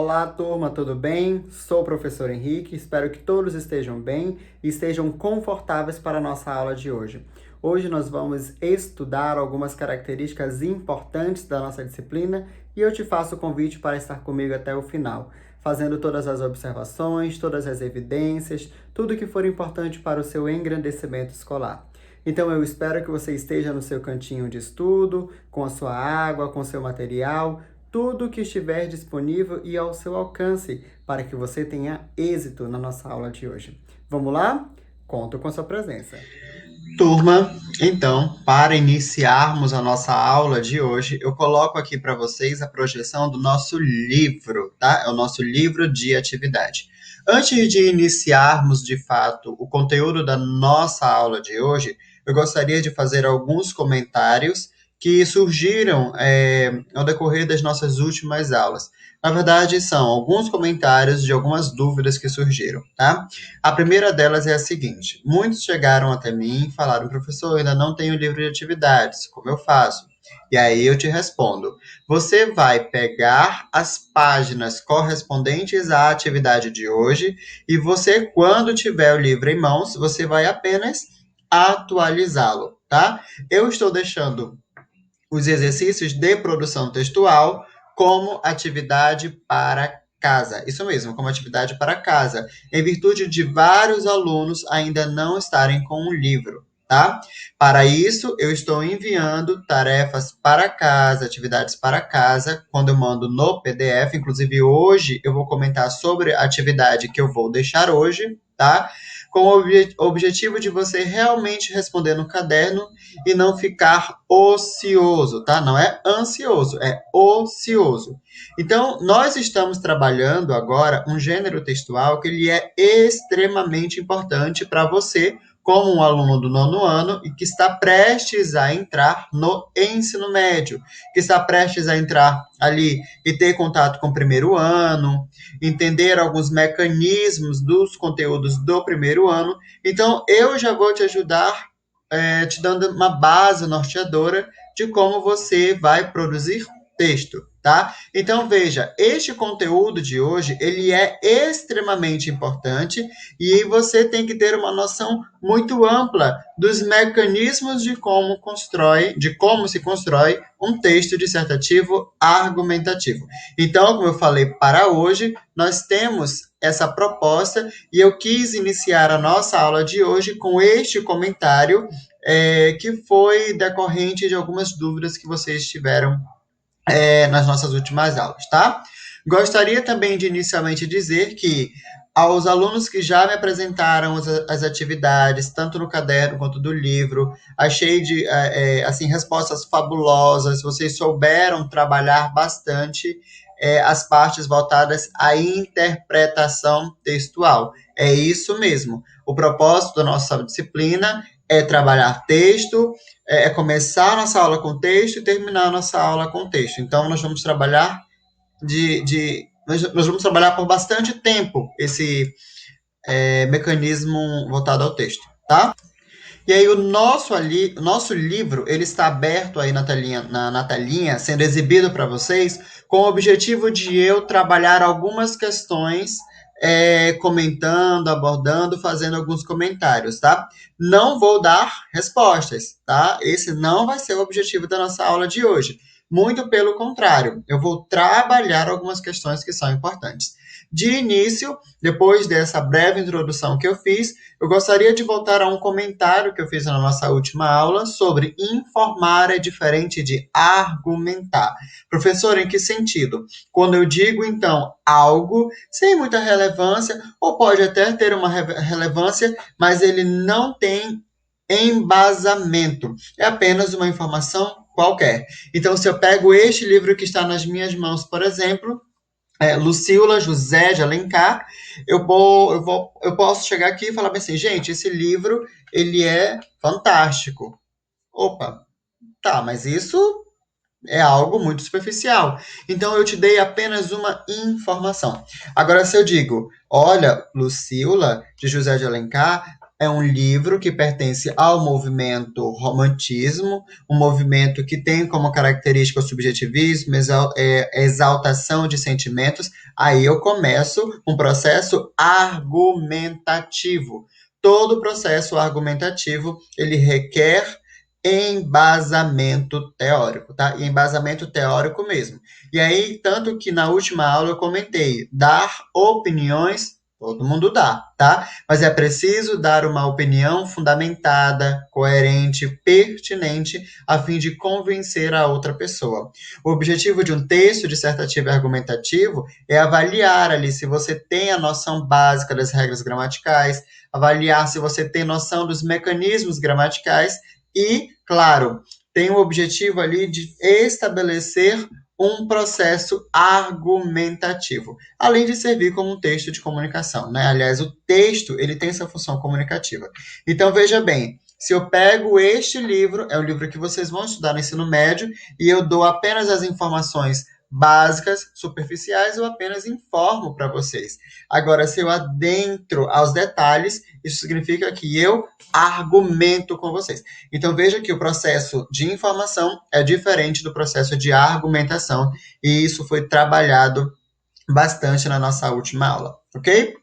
Olá, turma, tudo bem? Sou o professor Henrique, espero que todos estejam bem e estejam confortáveis para a nossa aula de hoje. Hoje nós vamos estudar algumas características importantes da nossa disciplina e eu te faço o convite para estar comigo até o final, fazendo todas as observações, todas as evidências, tudo que for importante para o seu engrandecimento escolar. Então eu espero que você esteja no seu cantinho de estudo, com a sua água, com o seu material, tudo que estiver disponível e ao seu alcance para que você tenha êxito na nossa aula de hoje. Vamos lá? Conto com sua presença. Turma, então, para iniciarmos a nossa aula de hoje, eu coloco aqui para vocês a projeção do nosso livro, tá? É o nosso livro de atividade. Antes de iniciarmos, de fato, o conteúdo da nossa aula de hoje, eu gostaria de fazer alguns comentários que surgiram ao decorrer das nossas últimas aulas. Na verdade, são alguns comentários de algumas dúvidas que surgiram, tá? A primeira delas é a seguinte: muitos chegaram até mim e falaram, professor, eu ainda não tenho livro de atividades, como eu faço? E aí eu te respondo: você vai pegar as páginas correspondentes à atividade de hoje e você, quando tiver o livro em mãos, você vai apenas atualizá-lo, tá? Eu estou deixando os exercícios de produção textual como atividade para casa. Isso mesmo, como atividade para casa, em virtude de vários alunos ainda não estarem com o livro, tá? Para isso, eu estou enviando tarefas para casa, atividades para casa, quando eu mando no PDF. Inclusive, hoje eu vou comentar sobre a atividade que eu vou deixar hoje, tá? Com o objetivo de você realmente responder no caderno e não ficar ocioso, tá? Não é ansioso, é ocioso. Então, nós estamos trabalhando agora um gênero textual que ele é extremamente importante para você, como um aluno do nono ano e que está prestes a entrar no ensino médio, que está prestes a entrar ali e ter contato com o primeiro ano, entender alguns mecanismos dos conteúdos do primeiro ano. Então, eu já vou te ajudar te dando uma base norteadora de como você vai produzir texto, tá? Então, veja, este conteúdo de hoje, ele é extremamente importante e você tem que ter uma noção muito ampla dos mecanismos de como se constrói um texto dissertativo argumentativo. Então, como eu falei para hoje, nós temos essa proposta e eu quis iniciar a nossa aula de hoje com este comentário que foi decorrente de algumas dúvidas que vocês tiveram nas nossas últimas aulas, tá? Gostaria também de inicialmente dizer que aos alunos que já me apresentaram as atividades, tanto no caderno quanto do livro, achei assim, respostas fabulosas, vocês souberam trabalhar bastante as partes voltadas à interpretação textual. É isso mesmo. O propósito da nossa disciplina é trabalhar texto, começar a nossa aula com texto e terminar a nossa aula com texto. Então, nós vamos trabalhar nós vamos trabalhar por bastante tempo esse mecanismo voltado ao texto, tá? E aí o nosso livro, ele está aberto aí na telinha, sendo exibido para vocês, com o objetivo de eu trabalhar algumas questões, comentando, abordando, fazendo alguns comentários, tá? Não vou dar respostas, tá? Esse não vai ser o objetivo da nossa aula de hoje. Muito pelo contrário, eu vou trabalhar algumas questões que são importantes. De início, depois dessa breve introdução que eu fiz, eu gostaria de voltar a um comentário que eu fiz na nossa última aula sobre informar é diferente de argumentar. Professor, em que sentido? Quando eu digo, então, algo sem muita relevância, ou pode até ter uma relevância, mas ele não tem embasamento. É apenas uma informação qualquer. Então, se eu pego este livro que está nas minhas mãos, por exemplo, Lucília José de Alencar, eu posso chegar aqui e falar bem assim, gente, esse livro, ele é fantástico. Opa, tá, mas isso é algo muito superficial. Então, eu te dei apenas uma informação. Agora, se eu digo, olha, Lucília de José de Alencar, é um livro que pertence ao movimento romantismo, um movimento que tem como característica o subjetivismo, exaltação de sentimentos. Aí eu começo um processo argumentativo. Todo processo argumentativo, ele requer embasamento teórico, tá? E embasamento teórico mesmo. E aí, tanto que na última aula eu comentei, dar opiniões, todo mundo dá, tá? Mas é preciso dar uma opinião fundamentada, coerente, pertinente, a fim de convencer a outra pessoa. O objetivo de um texto dissertativo e argumentativo é avaliar ali se você tem a noção básica das regras gramaticais, avaliar se você tem noção dos mecanismos gramaticais e, claro, tem o objetivo ali de estabelecer um processo argumentativo, além de servir como um texto de comunicação, né? Aliás, o texto, ele tem essa função comunicativa. Então, veja bem, se eu pego este livro, é o livro que vocês vão estudar no ensino médio, e eu dou apenas as informações básicas, superficiais, eu apenas informo para vocês. Agora, se eu adentro aos detalhes, isso significa que eu argumento com vocês. Então, veja que o processo de informação é diferente do processo de argumentação, e isso foi trabalhado bastante na nossa última aula, ok?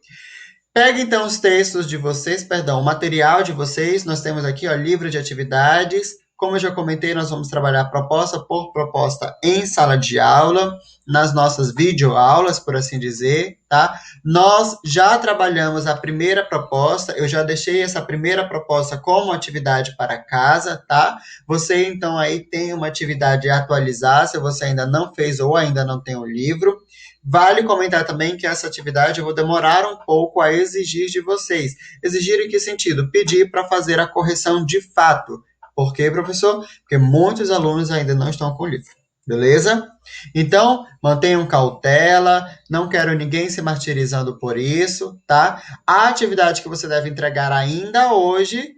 Pegue então os textos de vocês, perdão, o material de vocês. Nós temos aqui, ó, livro de atividades. Como eu já comentei, nós vamos trabalhar proposta por proposta em sala de aula, nas nossas videoaulas, por assim dizer, tá? Nós já trabalhamos a primeira proposta, eu já deixei essa primeira proposta como atividade para casa, tá? Você, então, aí tem uma atividade a atualizar, se você ainda não fez ou ainda não tem o livro. Vale comentar também que essa atividade eu vou demorar um pouco a exigir de vocês. Exigir em que sentido? Pedir para fazer a correção de fato. Por quê, professor? Porque muitos alunos ainda não estão com o livro. Beleza? Então, mantenham cautela, não quero ninguém se martirizando por isso, tá? A atividade que você deve entregar ainda hoje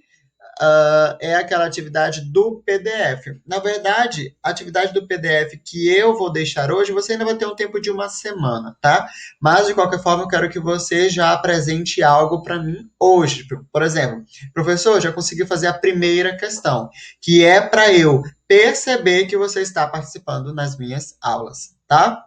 é aquela atividade do PDF. Na verdade, a atividade do PDF que eu vou deixar hoje, você ainda vai ter um tempo de uma semana, tá? Mas, de qualquer forma, eu quero que você já apresente algo para mim hoje. Por exemplo, professor, já consegui fazer a primeira questão, que é para eu perceber que você está participando nas minhas aulas, tá?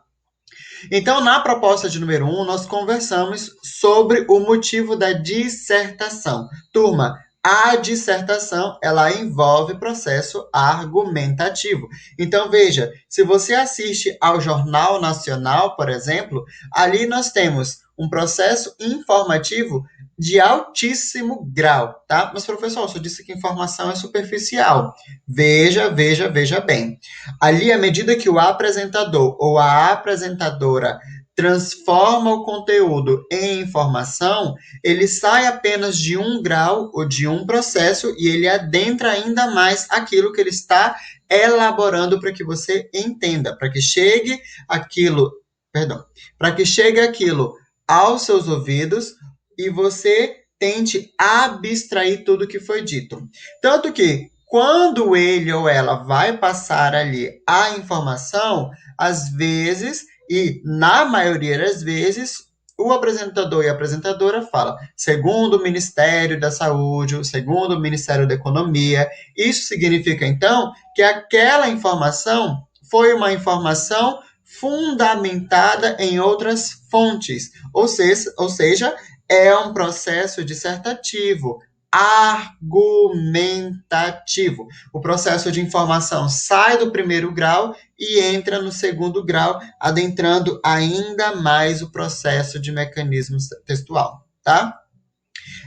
Então, na proposta de número 1, nós conversamos sobre o motivo da dissertação. Turma, a dissertação, ela envolve processo argumentativo. Então, veja, se você assiste ao Jornal Nacional, por exemplo, ali nós temos um processo informativo de altíssimo grau, tá? Mas, professor, você disse que informação é superficial. Veja bem. Ali, à medida que o apresentador ou a apresentadora transforma o conteúdo em informação, ele sai apenas de um grau ou de um processo e ele adentra ainda mais aquilo que ele está elaborando para que você entenda, para que chegue aquilo, perdão, para que chegue aquilo aos seus ouvidos e você tente abstrair tudo que foi dito. Tanto que quando ele ou ela vai passar ali a informação, às vezes, e na maioria das vezes, o apresentador e a apresentadora fala, segundo o Ministério da Saúde, segundo o Ministério da Economia. Isso significa, então, que aquela informação foi uma informação fundamentada em outras fontes, ou seja, é um processo dissertativo, argumentativo. O processo de informação sai do primeiro grau e entra no segundo grau, adentrando ainda mais o processo de mecanismo textual, tá?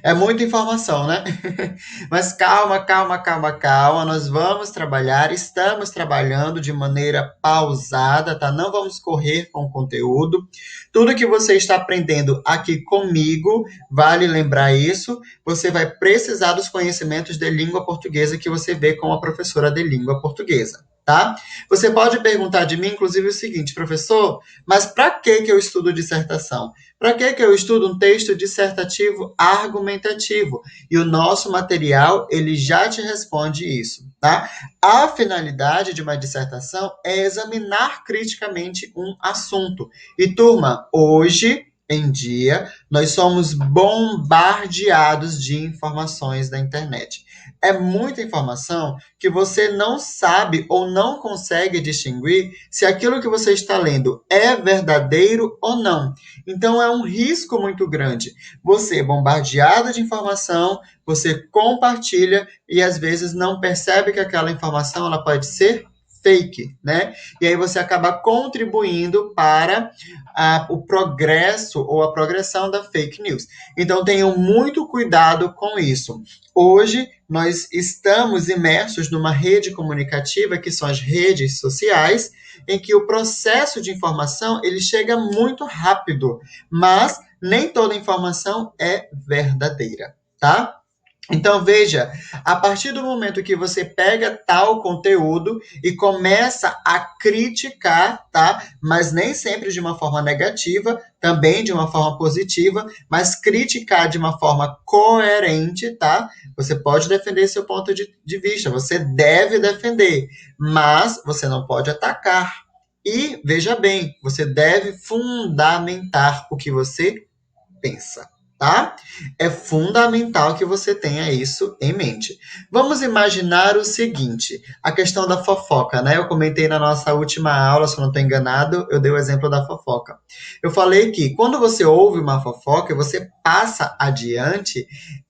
É muita informação, né? Mas calma. Nós vamos trabalhar, estamos trabalhando de maneira pausada, tá? Não vamos correr com o conteúdo. Tudo que você está aprendendo aqui comigo, vale lembrar isso, você vai precisar dos conhecimentos de língua portuguesa que você vê com a professora de língua portuguesa, tá? Você pode perguntar de mim, inclusive, o seguinte, professor, mas para que eu estudo dissertação? Para que eu estudo um texto dissertativo argumentativo? E o nosso material, ele já te responde isso, tá? A finalidade de uma dissertação é examinar criticamente um assunto. E, turma, hoje em dia, nós somos bombardeados de informações da internet. É muita informação que você não sabe ou não consegue distinguir se aquilo que você está lendo é verdadeiro ou não. Então é um risco muito grande. Você é bombardeado de informação, você compartilha e às vezes não percebe que aquela informação ela pode ser fake, né? E aí você acaba contribuindo para o progresso ou a progressão da fake news. Então tenham muito cuidado com isso. Hoje nós estamos imersos numa rede comunicativa que são as redes sociais, em que o processo de informação ele chega muito rápido, mas nem toda informação é verdadeira, tá? Então, veja, a partir do momento que você pega tal conteúdo e começa a criticar, tá? Mas nem sempre de uma forma negativa, também de uma forma positiva, mas criticar de uma forma coerente, tá? Você pode defender seu ponto de vista, você deve defender, mas você não pode atacar. E, veja bem, você deve fundamentar o que você pensa, tá? É fundamental que você tenha isso em mente. Vamos imaginar o seguinte, a questão da fofoca, né? Eu comentei na nossa última aula, se eu não estou enganado, eu dei o exemplo da fofoca. Eu falei que quando você ouve uma fofoca e você passa adiante,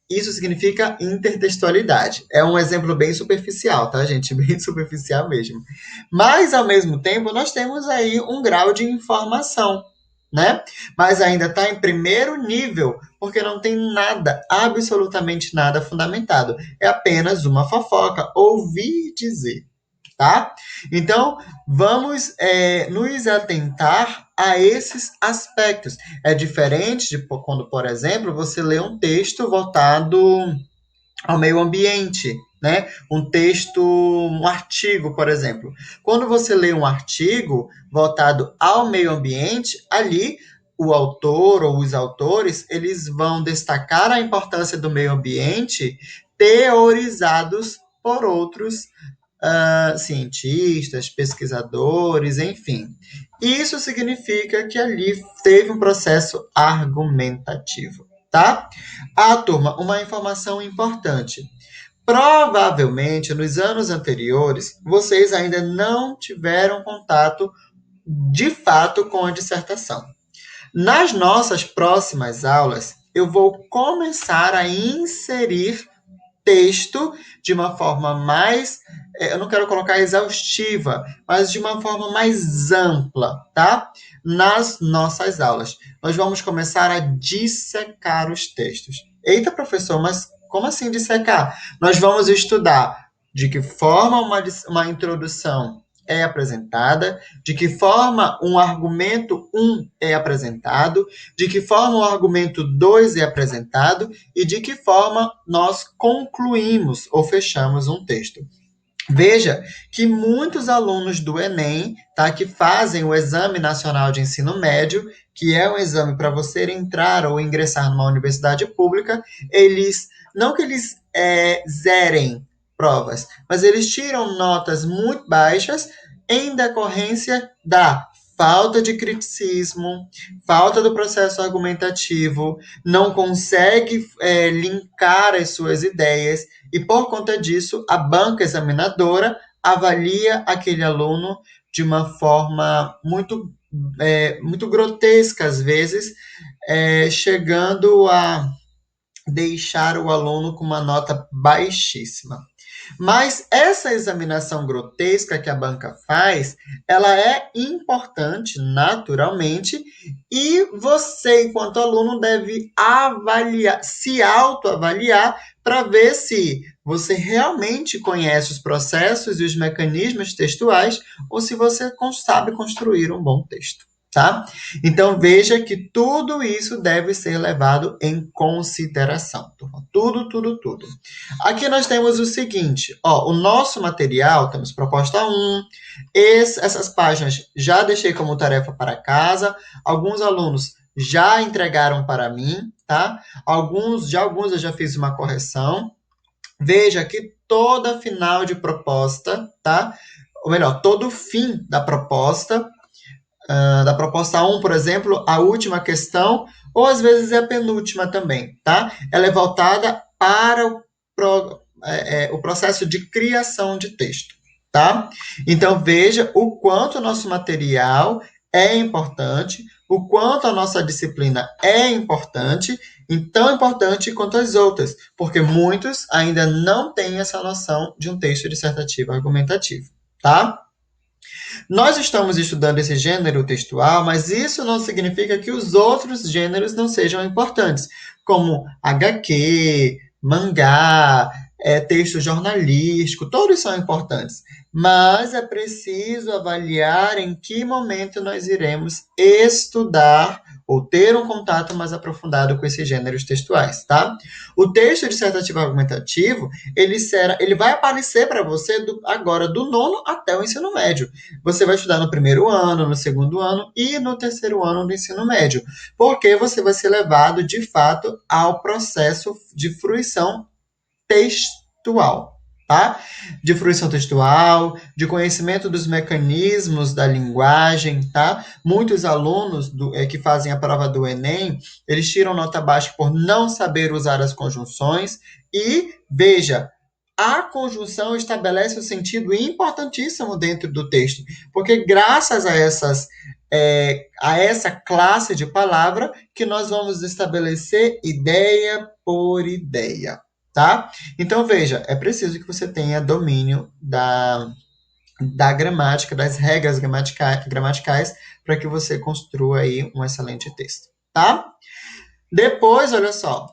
isso significa intertextualidade. É um exemplo bem superficial, tá, gente? Bem superficial mesmo. Mas, ao mesmo tempo, nós temos aí um grau de informação, né? Mas ainda está em primeiro nível, porque não tem nada, absolutamente nada fundamentado. É apenas uma fofoca, ouvir dizer, tá? Então, vamos nos atentar a esses aspectos. É diferente de quando, por exemplo, você lê um texto voltado ao meio ambiente, né? Um texto, um artigo, por exemplo. Quando você lê um artigo voltado ao meio ambiente, ali o autor ou os autores, eles vão destacar a importância do meio ambiente teorizados por outros cientistas, pesquisadores, enfim. Isso significa que ali teve um processo argumentativo, tá? Turma, uma informação importante. Provavelmente, nos anos anteriores, vocês ainda não tiveram contato de fato com a dissertação. Nas nossas próximas aulas, eu vou começar a inserir texto de uma forma mais, eu não quero colocar exaustiva, mas de uma forma mais ampla, tá? Nas nossas aulas. Nós vamos começar a dissecar os textos. Eita, professor, mas como assim dissecar? Nós vamos estudar de que forma uma introdução é apresentada, de que forma um argumento 1 é apresentado, de que forma o argumento 2 é apresentado e de que forma nós concluímos ou fechamos um texto. Veja que muitos alunos do Enem, tá, que fazem o Exame Nacional de Ensino Médio, que é um exame para você entrar ou ingressar numa universidade pública, eles, não que eles zerem provas, mas eles tiram notas muito baixas em decorrência da falta de criticismo, falta do processo argumentativo, não consegue linkar as suas ideias, e por conta disso, a banca examinadora avalia aquele aluno de uma forma muito grotesca, às vezes, chegando a deixar o aluno com uma nota baixíssima. Mas essa examinação grotesca que a banca faz, ela é importante, naturalmente, e você, enquanto aluno, deve avaliar, se autoavaliar, para ver se você realmente conhece os processos e os mecanismos textuais, ou se você sabe construir um bom texto. Tá? Então veja que tudo isso deve ser levado em consideração. Tudo, tudo, tudo. Aqui nós temos o seguinte, ó, o nosso material, temos proposta 1, essas páginas já deixei como tarefa para casa, alguns alunos já entregaram para mim, tá? Alguns eu já fiz uma correção. Veja que toda final de proposta, tá? Ou melhor, todo fim da proposta, da proposta 1, por exemplo, a última questão, ou às vezes é a penúltima também, tá? Ela é voltada para o processo de criação de texto, tá? Então, veja o quanto o nosso material é importante, o quanto a nossa disciplina é importante, e tão importante quanto as outras, porque muitos ainda não têm essa noção de um texto dissertativo argumentativo, tá? Nós estamos estudando esse gênero textual, mas isso não significa que os outros gêneros não sejam importantes, como HQ, mangá, texto jornalístico, todos são importantes. Mas é preciso avaliar em que momento nós iremos estudar ou ter um contato mais aprofundado com esses gêneros textuais, tá? O texto dissertativo argumentativo, ele vai aparecer para você agora do nono até o ensino médio. Você vai estudar no primeiro ano, no segundo ano e no terceiro ano do ensino médio, porque você vai ser levado, de fato, ao processo de fruição textual, tá? De fruição textual, de conhecimento dos mecanismos da linguagem, tá? Muitos alunos que fazem a prova do Enem, eles tiram nota baixa por não saber usar as conjunções e, veja, a conjunção estabelece um sentido importantíssimo dentro do texto, porque graças a essa classe de palavra que nós vamos estabelecer ideia por ideia, tá? Então, veja, é preciso que você tenha domínio da gramática, das regras gramaticais, para que você construa aí um excelente texto, tá? Depois, olha só,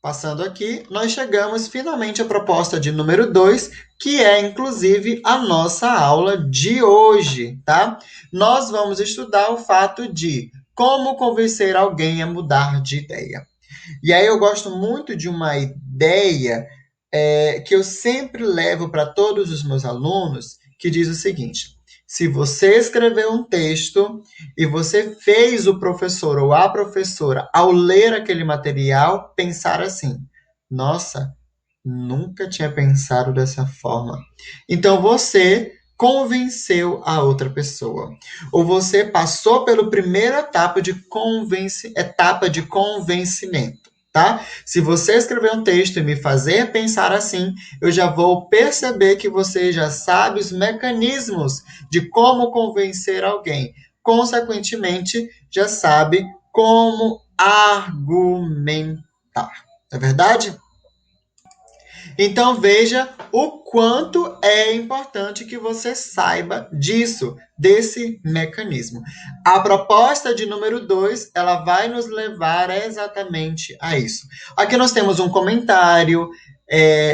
passando aqui, nós chegamos finalmente à proposta de número 2, que é inclusive a nossa aula de hoje, tá? Nós vamos estudar o fato de como convencer alguém a mudar de ideia. E aí eu gosto muito de uma ideia que eu sempre levo para todos os meus alunos, que diz o seguinte: se você escreveu um texto e você fez o professor ou a professora, ao ler aquele material, pensar assim: nossa, nunca tinha pensado dessa forma. Então você convenceu a outra pessoa. Ou você passou pela primeira etapa de convencimento. Tá? Se você escrever um texto e me fazer pensar assim, eu já vou perceber que você já sabe os mecanismos de como convencer alguém. Consequentemente, já sabe como argumentar. Não é verdade? Então veja o quanto é importante que você saiba disso, desse mecanismo. A proposta de número 2, ela vai nos levar exatamente a isso. Aqui nós temos um comentário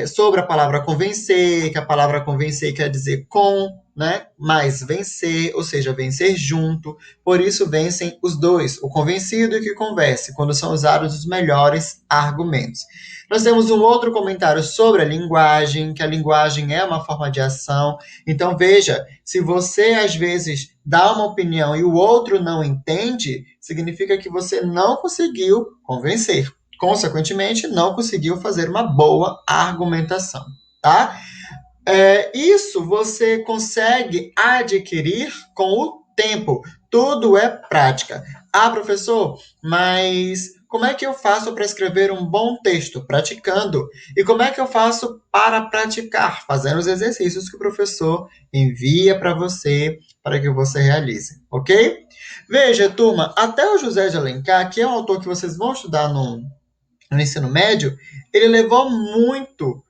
sobre a palavra convencer, que a palavra convencer quer dizer com, né? Mais vencer, ou seja, vencer junto. Por isso vencem os dois, o convencido e o que convence, quando são usados os melhores argumentos. Nós temos um outro comentário sobre a linguagem, que a linguagem é uma forma de ação. Então, veja, se você às vezes dá uma opinião e o outro não entende, significa que você não conseguiu convencer. Consequentemente, não conseguiu fazer uma boa argumentação, tá? Isso você consegue adquirir com o tempo. Tudo é prática. Ah, professor, mas como é que eu faço para escrever um bom texto? Praticando. E como é que eu faço para praticar? Fazendo os exercícios que o professor envia para você, para que você realize, ok? Veja, turma, até o José de Alencar, que é um autor que vocês vão estudar no ensino médio, ele levou muito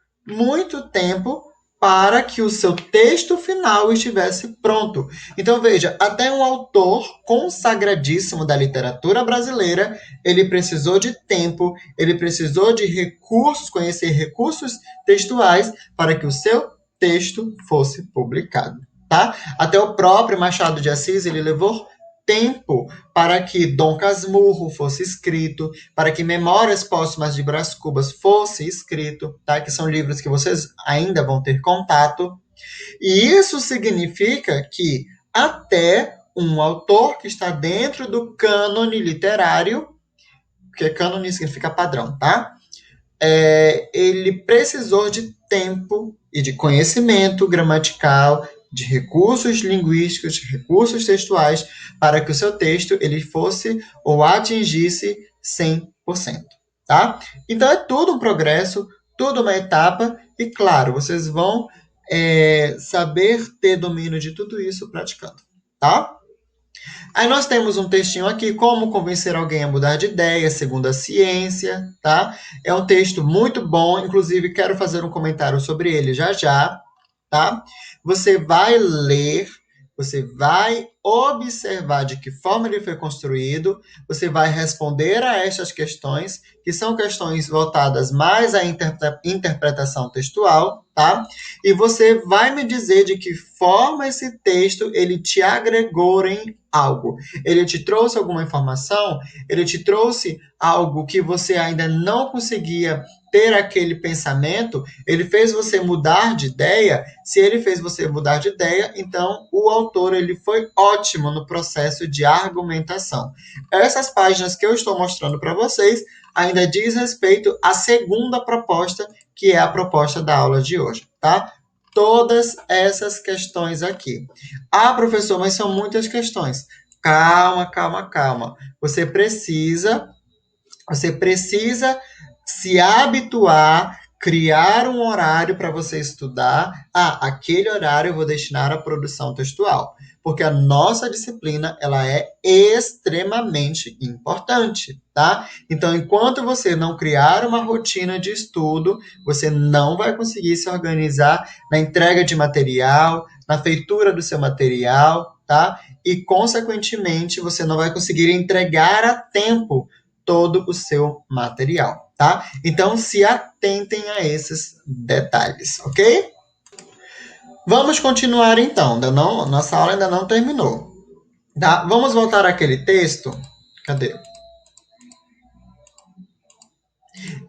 tempo para que o seu texto final estivesse pronto. Então veja, até um autor consagradíssimo da literatura brasileira, ele precisou de tempo, ele precisou de recursos, conhecer recursos textuais para que o seu texto fosse publicado, tá? Até o próprio Machado de Assis, ele levou tempo para que Dom Casmurro fosse escrito, para que Memórias Póstumas de Brás Cubas fosse escrito, tá? Que são livros que vocês ainda vão ter contato. E isso significa que até um autor que está dentro do cânone literário, porque cânone significa padrão, tá? Ele precisou de tempo e de conhecimento gramatical, de recursos linguísticos, de recursos textuais, para que o seu texto ele fosse ou atingisse 100%, tá? Então é tudo um progresso, tudo uma etapa, e claro, vocês vão saber ter domínio de tudo isso praticando, tá? Aí nós temos um textinho aqui, como convencer alguém a mudar de ideia, segundo a ciência, tá? É um texto muito bom, inclusive quero fazer um comentário sobre ele já já, tá? Você vai ler, você vai observar de que forma ele foi construído, você vai responder a estas questões, que são questões voltadas mais à interpretação textual, tá? E você vai me dizer de que forma esse texto ele te agregou em algo. Ele te trouxe alguma informação, ele te trouxe algo que você ainda não conseguia ter aquele pensamento, ele fez você mudar de ideia. Se ele fez você mudar de ideia, então o autor ele foi ótimo no processo de argumentação. Essas páginas que eu estou mostrando para vocês ainda diz respeito à segunda proposta, que é a proposta da aula de hoje, tá? Todas essas questões aqui. Ah, professor, mas são muitas questões. Calma, calma, calma. Você precisa se habituar, criar um horário para você estudar. Ah, aquele horário eu vou destinar à produção textual, porque a nossa disciplina ela é extremamente importante, tá? Então, enquanto você não criar uma rotina de estudo, você não vai conseguir se organizar na entrega de material, na feitura do seu material, tá? E, consequentemente, você não vai conseguir entregar a tempo todo o seu material, tá? Então, se atentem a esses detalhes, ok? Vamos continuar então, nossa aula ainda não terminou, tá? Vamos voltar àquele texto. Cadê?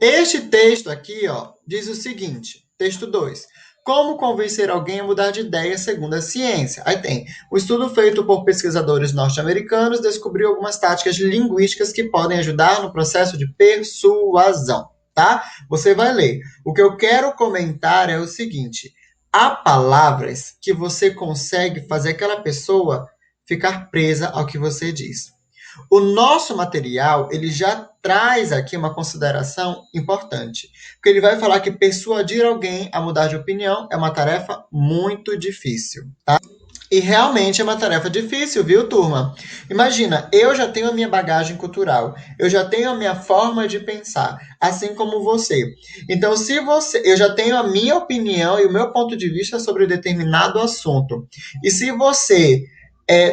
Este texto aqui, ó, diz o seguinte, texto 2. Como convencer alguém a mudar de ideia segundo a ciência? Aí tem, o estudo feito por pesquisadores norte-americanos descobriu algumas táticas linguísticas que podem ajudar no processo de persuasão, tá? Você vai ler. O que eu quero comentar é o seguinte, há palavras que você consegue fazer aquela pessoa ficar presa ao que você diz. O nosso material, ele já traz aqui uma consideração importante, porque ele vai falar que persuadir alguém a mudar de opinião é uma tarefa muito difícil, tá? E realmente é uma tarefa difícil, viu, turma? Imagina, eu já tenho a minha bagagem cultural, eu já tenho a minha forma de pensar, assim como você. Então, eu já tenho a minha opinião e o meu ponto de vista sobre determinado assunto. E se você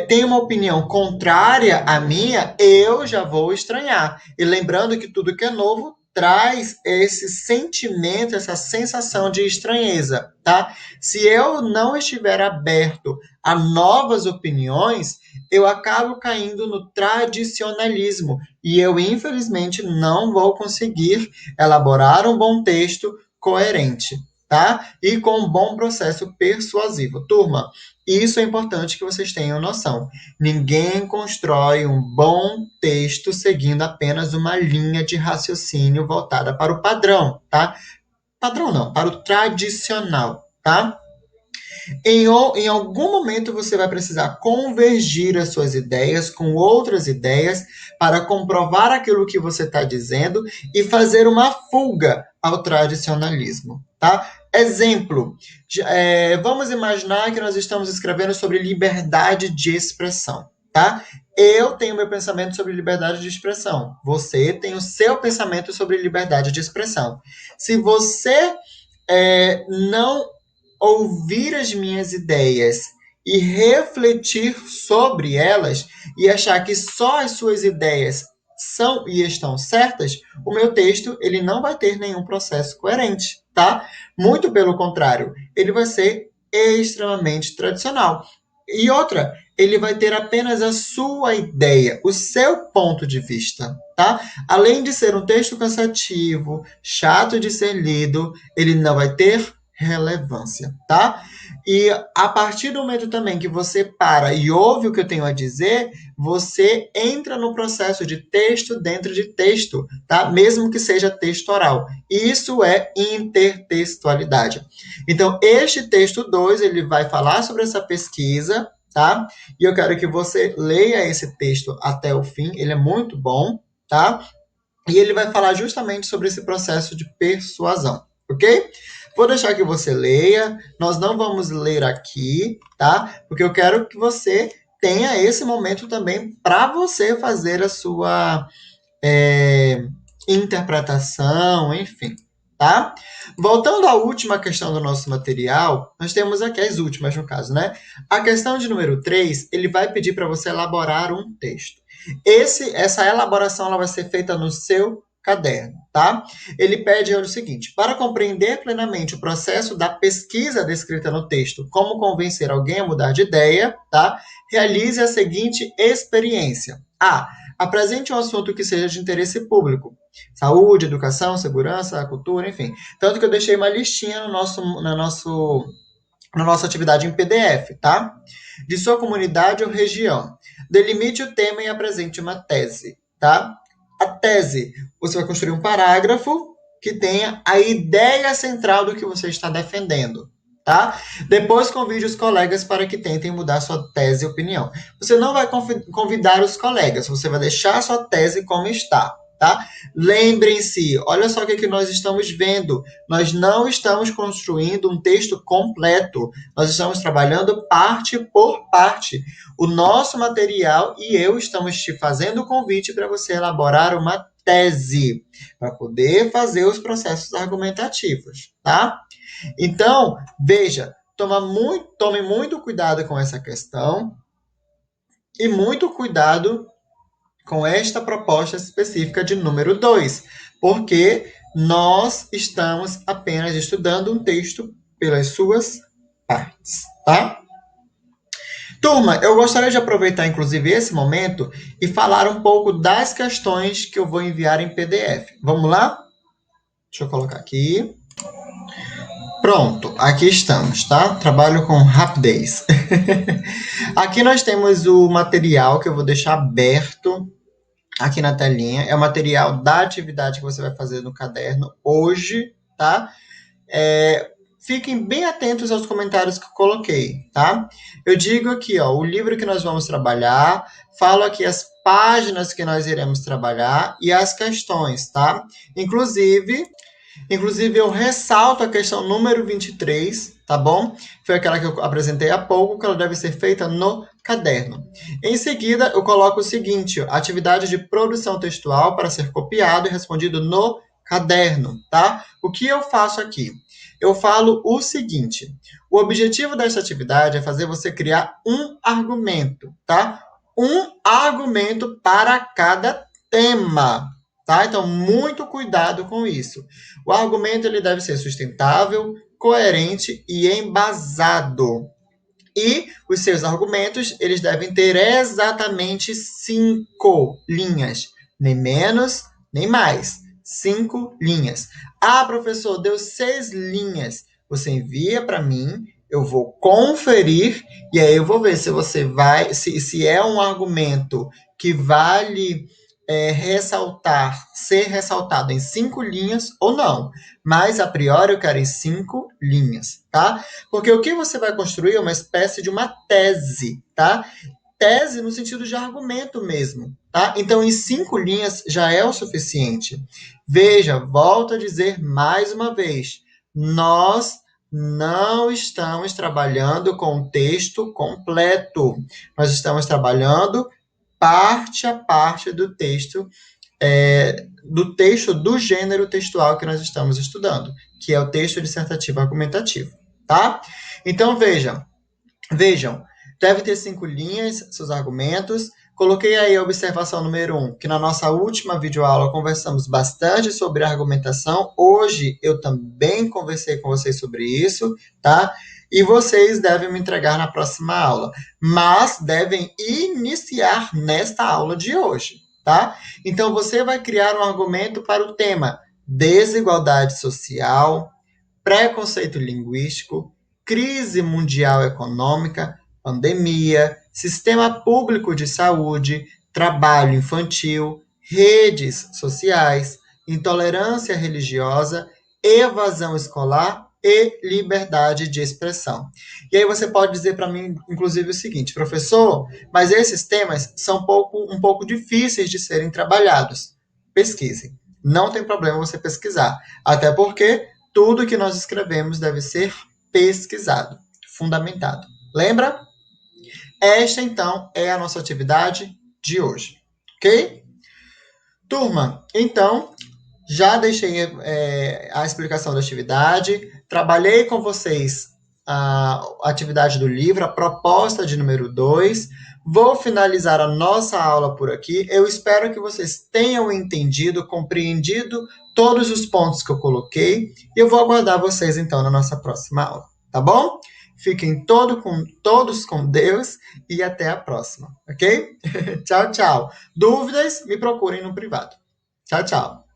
tem uma opinião contrária à minha, eu já vou estranhar. E lembrando que tudo que é novo traz esse sentimento, essa sensação de estranheza, tá? Se eu não estiver aberto a novas opiniões, eu acabo caindo no tradicionalismo e eu, infelizmente, não vou conseguir elaborar um bom texto coerente, tá? E com um bom processo persuasivo. Turma, isso é importante que vocês tenham noção. Ninguém constrói um bom texto seguindo apenas uma linha de raciocínio voltada para o padrão, tá? Padrão não, para o tradicional, tá? Em algum momento você vai precisar convergir as suas ideias com outras ideias para comprovar aquilo que você está dizendo e fazer uma fuga ao tradicionalismo, tá? Exemplo, vamos imaginar que nós estamos escrevendo sobre liberdade de expressão, tá? Eu tenho meu pensamento sobre liberdade de expressão. Você tem o seu pensamento sobre liberdade de expressão. Se você não ouvir as minhas ideias e refletir sobre elas e achar que só as suas ideias são e estão certas, o meu texto ele não vai ter nenhum processo coerente, tá? Muito pelo contrário, ele vai ser extremamente tradicional. E outra, ele vai ter apenas a sua ideia, o seu ponto de vista, tá? Além de ser um texto cansativo, chato de ser lido, ele não vai ter relevância, tá? E a partir do momento também que você para e ouve o que eu tenho a dizer, você entra no processo de texto dentro de texto, tá? Mesmo que seja texto oral. Isso é intertextualidade. Então, este texto 2 ele vai falar sobre essa pesquisa, tá? E eu quero que você leia esse texto até o fim, ele é muito bom, tá? E ele vai falar justamente sobre esse processo de persuasão, ok? Vou deixar que você leia, nós não vamos ler aqui, tá? Porque eu quero que você tenha esse momento também para você fazer a sua interpretação, enfim, tá? Voltando à última questão do nosso material, nós temos aqui as últimas, no caso, né? A questão de número 3, ele vai pedir para você elaborar um texto. Essa elaboração ela vai ser feita no seu caderno, tá? Ele pede o seguinte: para compreender plenamente o processo da pesquisa descrita no texto, como convencer alguém a mudar de ideia, tá? Realize a seguinte experiência. A. Apresente um assunto que seja de interesse público. Saúde, educação, segurança, cultura, enfim. Tanto que eu deixei uma listinha na nossa atividade em PDF, tá? De sua comunidade ou região. Delimite o tema e apresente uma tese, tá? A tese, você vai construir um parágrafo que tenha a ideia central do que você está defendendo, tá? Depois convide os colegas para que tentem mudar sua tese e opinião. Você não vai convidar os colegas, você vai deixar a sua tese como está, tá? Lembrem-se, olha só o que nós estamos vendo. Nós não estamos construindo um texto completo. Nós estamos trabalhando parte por parte. O nosso material e eu estamos te fazendo o convite para você elaborar uma tese, para poder fazer os processos argumentativos, tá? Então, veja, tome muito cuidado com essa questão e muito cuidado com esta proposta específica de número 2, porque nós estamos apenas estudando um texto pelas suas partes, tá? Turma, eu gostaria de aproveitar inclusive esse momento e falar um pouco das questões que eu vou enviar em PDF. Vamos lá? Deixa eu colocar aqui. Pronto, aqui estamos, tá? Trabalho com rapidez. Aqui nós temos o material que eu vou deixar aberto aqui na telinha. É o material da atividade que você vai fazer no caderno hoje, tá? Fiquem bem atentos aos comentários que eu coloquei, tá? Eu digo aqui, ó, o livro que nós vamos trabalhar, falo aqui as páginas que nós iremos trabalhar e as questões, tá? Inclusive, eu ressalto a questão número 23, tá bom? Foi aquela que eu apresentei há pouco, que ela deve ser feita no caderno. Em seguida, eu coloco o seguinte, atividade de produção textual para ser copiado e respondido no caderno, tá? O que eu faço aqui? Eu falo o seguinte, o objetivo dessa atividade é fazer você criar um argumento, tá? Um argumento para cada tema, tá? Então, muito cuidado com isso. O argumento ele deve ser sustentável, coerente e embasado. E os seus argumentos eles devem ter exatamente 5 linhas, nem menos, nem mais. 5 linhas. Ah, professor, deu 6 linhas. Você envia para mim, eu vou conferir e aí eu vou ver se você vai, se é um argumento que vale ser ressaltado em 5 linhas ou não. Mas, a priori, eu quero em 5 linhas, tá? Porque o que você vai construir é uma espécie de uma tese, tá? Tese no sentido de argumento mesmo, tá? Então, em 5 linhas já é o suficiente. Veja, volto a dizer mais uma vez, nós não estamos trabalhando com o texto completo. Nós estamos trabalhando parte a parte do texto do gênero textual que nós estamos estudando, que é o texto dissertativo argumentativo, tá? Então, vejam, deve ter 5 linhas, seus argumentos. Coloquei aí a observação número 1, que na nossa última videoaula conversamos bastante sobre argumentação. Hoje eu também conversei com vocês sobre isso, tá? E vocês devem me entregar na próxima aula, mas devem iniciar nesta aula de hoje, tá? Então, você vai criar um argumento para o tema desigualdade social, preconceito linguístico, crise mundial econômica, pandemia, sistema público de saúde, trabalho infantil, redes sociais, intolerância religiosa, evasão escolar e liberdade de expressão. E aí você pode dizer para mim, inclusive, o seguinte, professor, mas esses temas são um pouco difíceis de serem trabalhados. Pesquise. Não tem problema você pesquisar. Até porque tudo que nós escrevemos deve ser pesquisado, fundamentado. Lembra? Esta, então, é a nossa atividade de hoje. Ok? Turma, então, já deixei a explicação da atividade, trabalhei com vocês a atividade do livro, a proposta de número 2. Vou finalizar a nossa aula por aqui. Eu espero que vocês tenham entendido, compreendido todos os pontos que eu coloquei. E eu vou aguardar vocês, então, na nossa próxima aula. Tá bom? Fiquem todos com Deus e até a próxima, ok? Tchau, tchau. Dúvidas, me procurem no privado. Tchau, tchau.